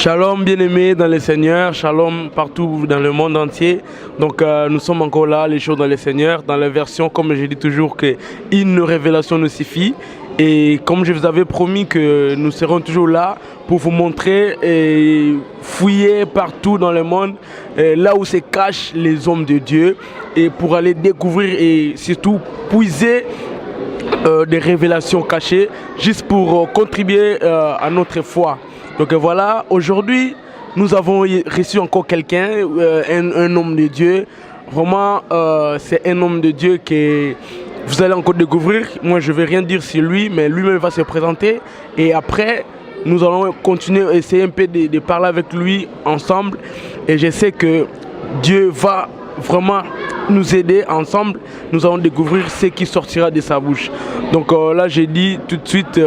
Shalom bien-aimés dans le Seigneur, shalom partout dans le monde entier. Donc nous sommes encore là, les choses dans le Seigneur, dans la version, comme je dis toujours, qu'une révélation nous suffit. Et comme je vous avais promis que nous serons toujours là pour vous montrer et fouiller partout dans le monde, là où se cachent les hommes de Dieu, et pour aller découvrir et surtout puiser des révélations cachées, juste pour contribuer à notre foi. Donc voilà, aujourd'hui, nous avons reçu encore quelqu'un, un homme de Dieu. Vraiment, c'est un homme de Dieu que vous allez encore découvrir. Moi, je ne vais rien dire sur lui, mais lui-même va se présenter. Et après, nous allons continuer à essayer un peu de parler avec lui ensemble. Et je sais que Dieu va vraiment nous aider ensemble. Nous allons découvrir ce qui sortira de sa bouche. Donc là, j'ai dit tout de suite,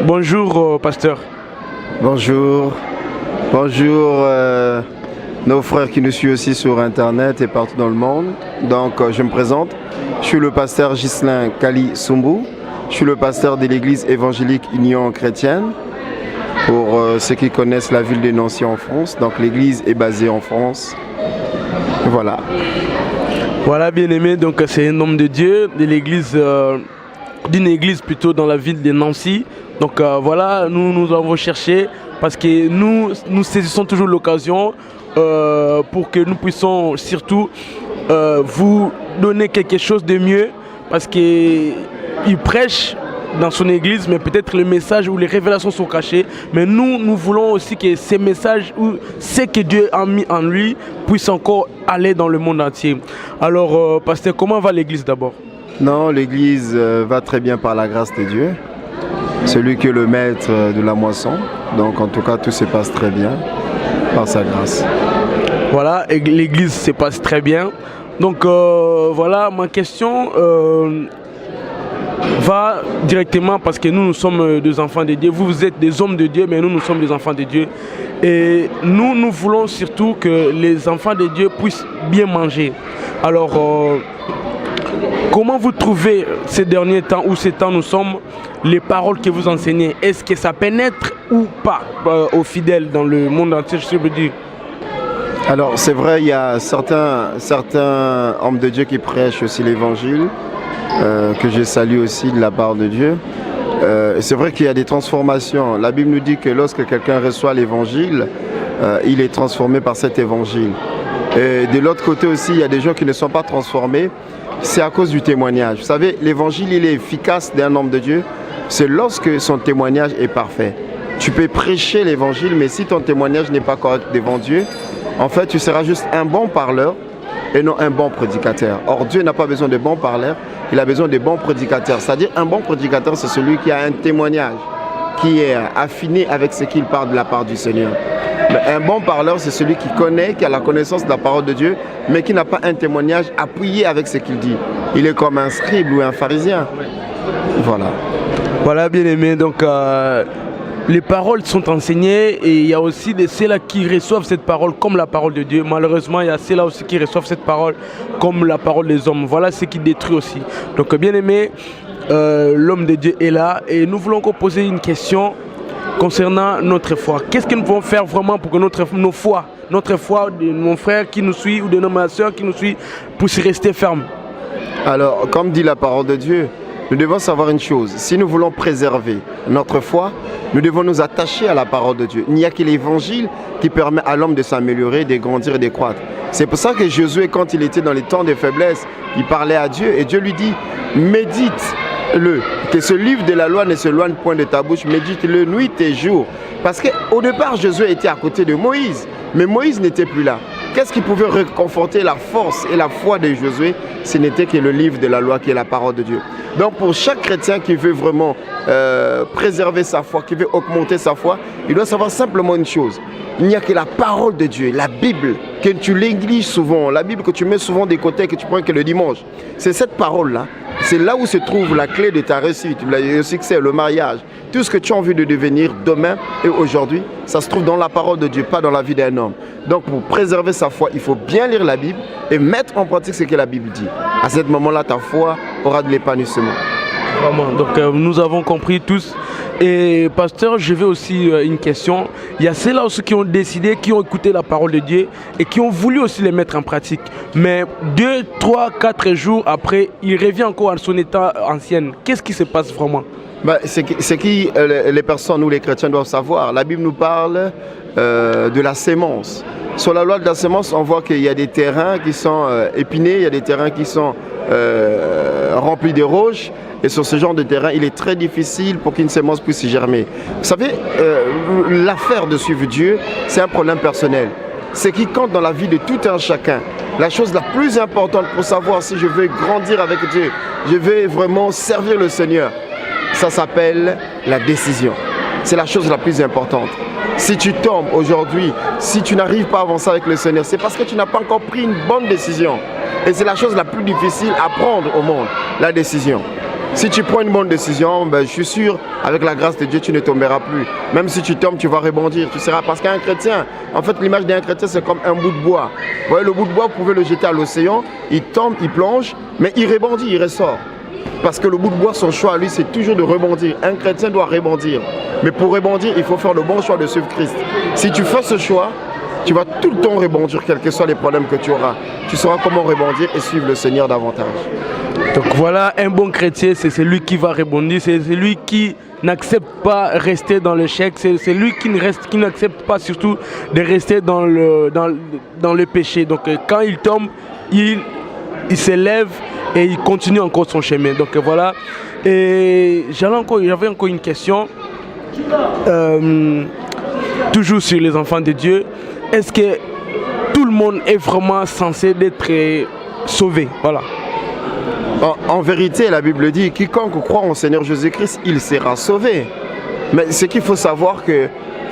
bonjour, pasteur. Bonjour, bonjour nos frères qui nous suivent aussi sur internet et partout dans le monde. Donc je me présente, je suis le pasteur Ghislain Kali Sumbou, je suis le pasteur de l'église évangélique Union Chrétienne. Pour ceux qui connaissent la ville de Nancy en France, donc l'église est basée en France. Voilà. Voilà, bien aimé, donc c'est un homme de Dieu de l'église, d'une église plutôt dans la ville de Nancy. Donc voilà, nous avons cherché parce que nous saisissons toujours l'occasion pour que nous puissions surtout vous donner quelque chose de mieux, parce qu'il prêche dans son église, mais peut-être le message ou les révélations sont cachées. Mais nous voulons aussi que ces messages ou ce que Dieu a mis en lui puissent encore aller dans le monde entier. Alors, pasteur, comment va l'église d'abord? Non, l'église va très bien par la grâce de Dieu. Celui qui est le maître de la moisson. Donc en tout cas, tout se passe très bien par sa grâce. Voilà, et l'église se passe très bien. Donc voilà, ma question va directement, parce que nous sommes des enfants de Dieu. Vous êtes des hommes de Dieu, mais nous sommes des enfants de Dieu. Et nous voulons surtout que les enfants de Dieu puissent bien manger. Alors, comment vous trouvez ces derniers temps, où ces temps nous sommes, les paroles que vous enseignez? Est-ce que ça pénètre ou pas aux fidèles dans le monde entier, je veux dire? Alors c'est vrai, il y a certains hommes de Dieu qui prêchent aussi l'évangile, que je salue aussi de la part de Dieu. C'est vrai qu'il y a des transformations. La Bible nous dit que lorsque quelqu'un reçoit l'évangile, il est transformé par cet évangile. Et de l'autre côté aussi, il y a des gens qui ne sont pas transformés. C'est à cause du témoignage. Vous savez, l'évangile, il est efficace d'un homme de Dieu. C'est lorsque son témoignage est parfait. Tu peux prêcher l'évangile, mais si ton témoignage n'est pas correct devant Dieu, en fait, tu seras juste un bon parleur et non un bon prédicateur. Or, Dieu n'a pas besoin de bons parleurs, il a besoin de bons prédicateurs. C'est-à-dire, un bon prédicateur, c'est celui qui a un témoignage, qui est affiné avec ce qu'il parle de la part du Seigneur. Mais un bon parleur, c'est celui qui connaît, qui a la connaissance de la parole de Dieu, mais qui n'a pas un témoignage appuyé avec ce qu'il dit. Il est comme un scribe ou un pharisien. Voilà. Voilà, bien aimé. Donc, les paroles sont enseignées, et il y a aussi ceux-là qui reçoivent cette parole comme la parole de Dieu. Malheureusement, il y a ceux-là aussi qui reçoivent cette parole comme la parole des hommes. Voilà ce qui détruit aussi. Donc, bien aimé, l'homme de Dieu est là, et nous voulons encore poser une question concernant notre foi. Qu'est-ce que nous pouvons faire vraiment pour que notre foi de nos frères qui nous suivent ou de nos soeurs qui nous suivent puisse rester ferme? Alors, comme dit la parole de Dieu, nous devons savoir une chose. Si nous voulons préserver notre foi, nous devons nous attacher à la parole de Dieu. Il n'y a que l'évangile qui permet à l'homme de s'améliorer, de grandir et de croître. C'est pour ça que Josué, quand il était dans les temps de faiblesse, il parlait à Dieu et Dieu lui dit, médite-le, que ce livre de la loi ne s'éloigne point de ta bouche, médite-le nuit et jour. Parce qu'au départ, Josué était à côté de Moïse, mais Moïse n'était plus là. Qu'est-ce qui pouvait réconforter la force et la foi de Josué? Ce n'était que le livre de la loi qui est la parole de Dieu. Donc pour chaque chrétien qui veut vraiment préserver sa foi, qui veut augmenter sa foi, il doit savoir simplement une chose. Il n'y a que la parole de Dieu, la Bible, que tu négliges souvent, la Bible que tu mets souvent de côté, que tu prends que le dimanche. C'est cette parole-là, c'est là où se trouve la clé de ta réussite, le succès, le mariage. Tout ce que tu as envie de devenir demain et aujourd'hui, ça se trouve dans la parole de Dieu, pas dans la vie d'un homme. Donc pour préserver sa foi, il faut bien lire la Bible et mettre en pratique ce que la Bible dit. À ce moment-là, ta foi aura de l'épanouissement. Vraiment. Donc nous avons compris tous. Et pasteur, je vais aussi une question. Il y a ceux-là aussi qui ont décidé, qui ont écouté la parole de Dieu et qui ont voulu aussi les mettre en pratique. Mais 2, 3, 4 jours après, il revient encore à son état ancien. Qu'est-ce qui se passe vraiment? C'est qui les personnes ou les chrétiens doivent savoir. La Bible nous parle de la sémence. Sur la loi de la sémence, on voit qu'il y a des terrains qui sont épinés, il y a des terrains qui sont remplis de roches. Et sur ce genre de terrain, il est très difficile pour qu'une sémence puisse germer. Vous savez, l'affaire de suivre Dieu, c'est un problème personnel. C'est qui compte dans la vie de tout un chacun. La chose la plus importante pour savoir si je veux grandir avec Dieu, je vais vraiment servir le Seigneur, ça s'appelle la décision. C'est la chose la plus importante. Si tu tombes aujourd'hui, si tu n'arrives pas à avancer avec le Seigneur, c'est parce que tu n'as pas encore pris une bonne décision. Et c'est la chose la plus difficile à prendre au monde, la décision. Si tu prends une bonne décision, je suis sûr, avec la grâce de Dieu, tu ne tomberas plus. Même si tu tombes, tu vas rebondir. Tu seras, parce qu'un chrétien, en fait, l'image d'un chrétien, c'est comme un bout de bois. Vous voyez, le bout de bois, vous pouvez le jeter à l'océan, il tombe, il plonge, mais il rebondit, il ressort. Parce que le bout de bois, son choix, lui, c'est toujours de rebondir. Un chrétien doit rebondir. Mais pour rebondir, il faut faire le bon choix de suivre Christ. Si tu fais ce choix, tu vas tout le temps rebondir, quels que soient les problèmes que tu auras. Tu sauras comment rebondir et suivre le Seigneur davantage. Donc voilà, un bon chrétien, c'est celui qui va rebondir, c'est celui qui n'accepte pas de rester dans l'échec, c'est celui qui n'accepte pas surtout de rester dans le péché. Donc quand il tombe, il s'élève et il continue encore son chemin. Donc voilà, et j'avais encore une question, toujours sur les enfants de Dieu. Est-ce que tout le monde est vraiment censé d'être sauvé? Voilà. En vérité, la Bible dit, quiconque croit en Seigneur Jésus-Christ, il sera sauvé. Mais ce qu'il faut savoir que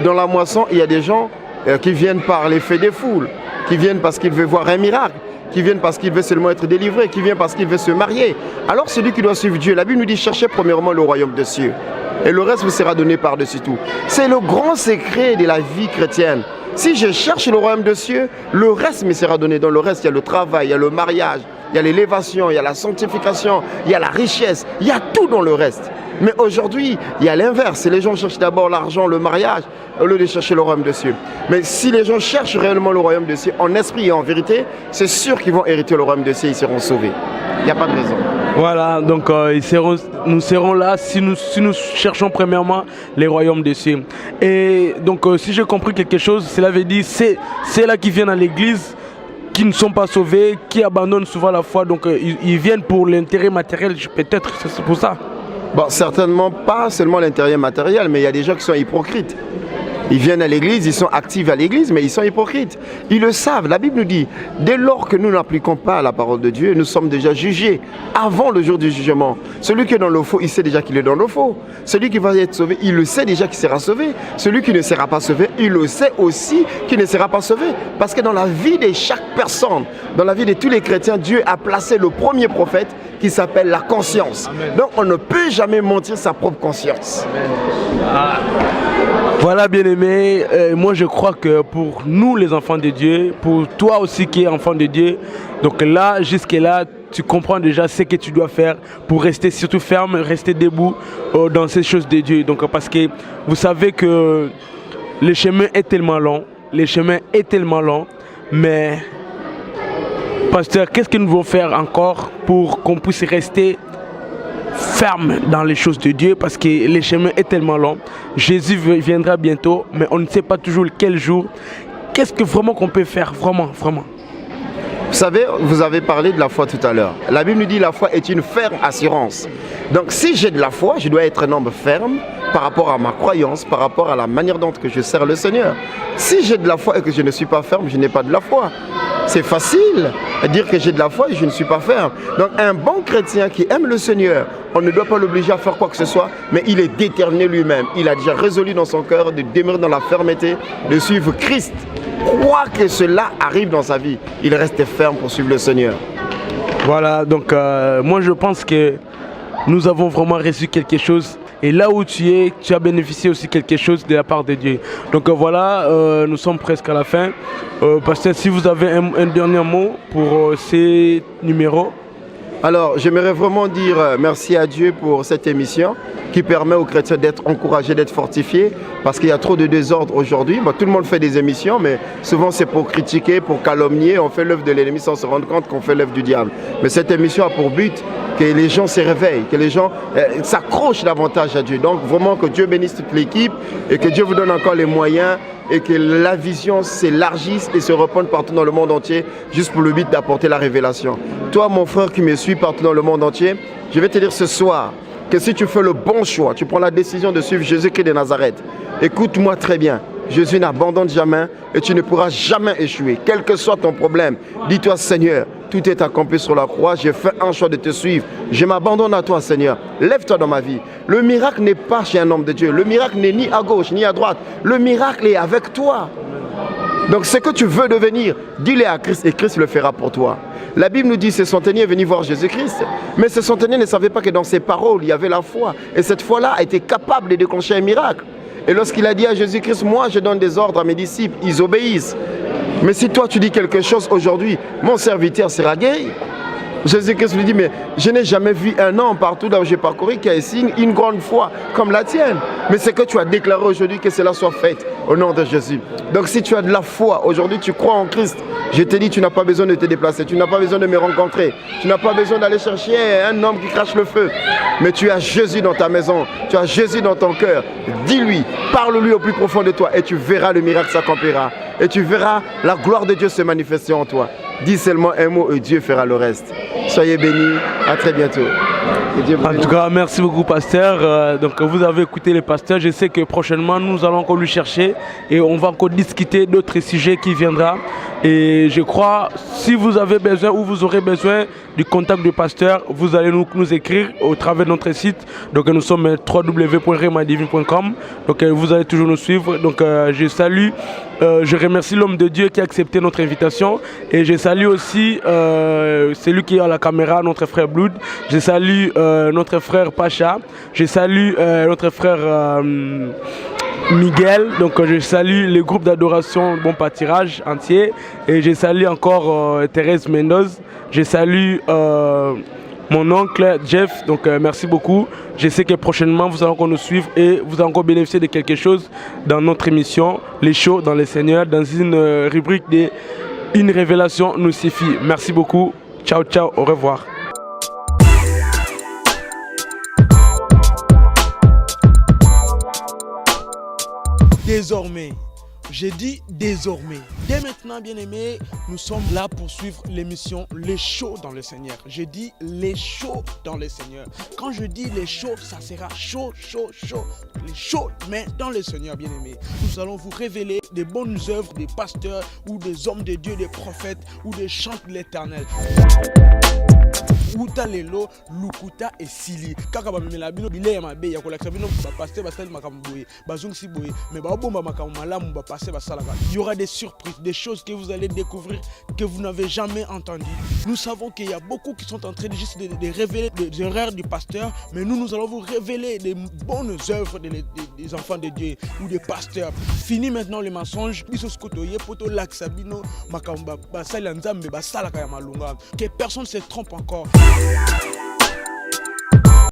dans la moisson, il y a des gens qui viennent par l'effet des foules, qui viennent parce qu'ils veulent voir un miracle, qui viennent parce qu'ils veulent seulement être délivrés, qui viennent parce qu'ils veulent se marier. Alors celui qui doit suivre Dieu, la Bible nous dit, cherchez premièrement le royaume des cieux. Et le reste vous sera donné par-dessus tout. C'est le grand secret de la vie chrétienne. Si je cherche le royaume des cieux, le reste me sera donné. Dans le reste, il y a le travail, il y a le mariage, il y a l'élévation, il y a la sanctification, il y a la richesse, il y a tout dans le reste. Mais aujourd'hui, il y a l'inverse. Les gens cherchent d'abord l'argent, le mariage, au lieu de chercher le royaume des cieux. Mais si les gens cherchent réellement le royaume des cieux, en esprit et en vérité, c'est sûr qu'ils vont hériter le royaume des cieux, ils seront sauvés. Il n'y a pas de raison. Voilà, donc nous serons là si nous cherchons premièrement les royaumes des cieux. Et donc si j'ai compris quelque chose, cela veut dire c'est là qui viennent à l'église, qui ne sont pas sauvés, qui abandonnent souvent la foi, donc ils viennent pour l'intérêt matériel, peut-être, c'est pour ça. Bon, certainement pas seulement l'intérêt matériel, mais il y a des gens qui sont hypocrites. Ils viennent à l'église, ils sont actifs à l'église, mais ils sont hypocrites. Ils le savent. La Bible nous dit, dès lors que nous n'appliquons pas la parole de Dieu, nous sommes déjà jugés avant le jour du jugement. Celui qui est dans le faux, il sait déjà qu'il est dans le faux. Celui qui va être sauvé, il le sait déjà qu'il sera sauvé. Celui qui ne sera pas sauvé, il le sait aussi qu'il ne sera pas sauvé. Parce que dans la vie de chaque personne, dans la vie de tous les chrétiens, Dieu a placé le premier prophète qui s'appelle la conscience. Amen. Donc on ne peut jamais mentir sa propre conscience. Ah. Voilà, bien-aimé, moi je crois que pour nous les enfants de Dieu, pour toi aussi qui es enfant de Dieu, donc là, jusque-là, tu comprends déjà ce que tu dois faire pour rester surtout ferme, rester debout dans ces choses de Dieu. Donc parce que vous savez que le chemin est tellement long, mais pasteur, qu'est-ce que nous devons faire encore pour qu'on puisse rester ferme dans les choses de Dieu, parce que le chemin est tellement long. Jésus viendra bientôt, mais on ne sait pas toujours quel jour. Qu'est-ce que vraiment qu'on peut faire, vraiment? Vous savez, vous avez parlé de la foi tout à l'heure. La Bible nous dit que la foi est une ferme assurance. Donc si j'ai de la foi, je dois être un homme ferme par rapport à ma croyance, par rapport à la manière dont je sers le Seigneur. Si j'ai de la foi et que je ne suis pas ferme, je n'ai pas de la foi. C'est facile de dire que j'ai de la foi et je ne suis pas ferme. Donc un bon chrétien qui aime le Seigneur, on ne doit pas l'obliger à faire quoi que ce soit, mais il est déterminé lui-même. Il a déjà résolu dans son cœur de demeurer dans la fermeté, de suivre Christ. Quoi que cela arrive dans sa vie, il reste ferme pour suivre le Seigneur. Voilà, donc moi je pense que nous avons vraiment reçu quelque chose. Et là où tu es, tu as bénéficié aussi quelque chose de la part de Dieu. Donc voilà, nous sommes presque à la fin. Pasteur, si vous avez un dernier mot pour ces numéros. Alors, j'aimerais vraiment dire merci à Dieu pour cette émission qui permet aux chrétiens d'être encouragés, d'être fortifiés, parce qu'il y a trop de désordre aujourd'hui. Tout le monde fait des émissions, mais souvent c'est pour critiquer, pour calomnier. On fait l'œuvre de l'ennemi sans se rendre compte qu'on fait l'œuvre du diable. Mais cette émission a pour but que les gens se réveillent, que les gens s'accrochent davantage à Dieu. Donc vraiment que Dieu bénisse toute l'équipe et que Dieu vous donne encore les moyens et que la vision s'élargisse et se répande partout dans le monde entier, juste pour le but d'apporter la révélation. Toi, mon frère qui me suis partout dans le monde entier, je vais te dire ce soir que si tu fais le bon choix, tu prends la décision de suivre Jésus-Christ de Nazareth, écoute-moi très bien. Jésus n'abandonne jamais et tu ne pourras jamais échouer. Quel que soit ton problème, dis-toi Seigneur, tout est accompli sur la croix, j'ai fait un choix de te suivre. Je m'abandonne à toi Seigneur, lève-toi dans ma vie. Le miracle n'est pas chez un homme de Dieu, le miracle n'est ni à gauche ni à droite, le miracle est avec toi. Donc ce que tu veux devenir, dis-le à Christ et Christ le fera pour toi. La Bible nous dit que ce centenier est venu voir Jésus-Christ, mais ce centenier ne savait pas que dans ses paroles, il y avait la foi. Et cette foi-là a été capable de déclencher un miracle. Et lorsqu'il a dit à Jésus-Christ, moi je donne des ordres à mes disciples, ils obéissent. Mais si toi tu dis quelque chose aujourd'hui, mon serviteur sera guéri. Jésus-Christ lui dit, mais je n'ai jamais vu un homme partout là où j'ai parcouru qui a une grande foi comme la tienne. Mais c'est que tu as déclaré aujourd'hui que cela soit fait au nom de Jésus. Donc si tu as de la foi, aujourd'hui tu crois en Christ, je te dis, tu n'as pas besoin de te déplacer, tu n'as pas besoin de me rencontrer, tu n'as pas besoin d'aller chercher un homme qui crache le feu. Mais tu as Jésus dans ta maison, tu as Jésus dans ton cœur. Dis-lui, parle-lui au plus profond de toi et tu verras le miracle s'accomplira. Et tu verras la gloire de Dieu se manifester en toi. Dis seulement un mot et Dieu fera le reste. Soyez bénis, à très bientôt. En tout cas, merci beaucoup pasteur. Donc vous avez écouté les pasteurs. Je sais que prochainement nous allons encore lui chercher et on va encore discuter d'autres sujets qui viendront. Et je crois, si vous avez besoin ou vous aurez besoin du contact du pasteur, vous allez nous écrire au travers de notre site. Donc nous sommes www.remadivine.com. Donc vous allez toujours nous suivre. Donc je salue, je remercie l'homme de Dieu qui a accepté notre invitation. Et je salue aussi celui qui est à la caméra, notre frère Blood. Je salue notre frère Pacha. Je salue notre frère Miguel. Donc je salue le groupe d'adoration Bon Pâtirage entier. Et je salue encore Thérèse Mendoz. Je salue mon oncle Jeff. Donc merci beaucoup. Je sais que prochainement vous allez encore nous suivre et vous allez encore bénéficier de quelque chose dans notre émission Les Shows dans les Seigneurs, dans une rubrique de Une révélation nous suffit. Merci beaucoup. Ciao, ciao. Au revoir. Désormais, j'ai dit désormais. Dès maintenant, bien-aimés, nous sommes là pour suivre l'émission Les Shows dans le Seigneur. J'ai dit les shows dans le Seigneur. Quand je dis les shows, ça sera chaud, chaud, chaud. Les shows, mais dans le Seigneur, bien-aimés. Nous allons vous révéler des bonnes œuvres des pasteurs ou des hommes de Dieu, des prophètes ou des chants de l'Éternel. Uta lelo lukuta et sili kaka ba memela bino bile ma be ya ko laksa bino ba passer ba sel makamboye ba zongsi boye mais ba bomba makamalamu ba passer ba salaka. Il y aura des surprises, des choses que vous allez découvrir que vous n'avez jamais entendues. Nous savons qu'il y a beaucoup qui sont en train de révéler des erreurs du pasteur, mais nous allons vous révéler des bonnes œuvres des enfants de Dieu ou des pasteurs. Fini maintenant les mensonges. Biso skotoye poto laksa bino makamba ba salanzambe ba salaka ya malunga. Que personne ne se trompe encore.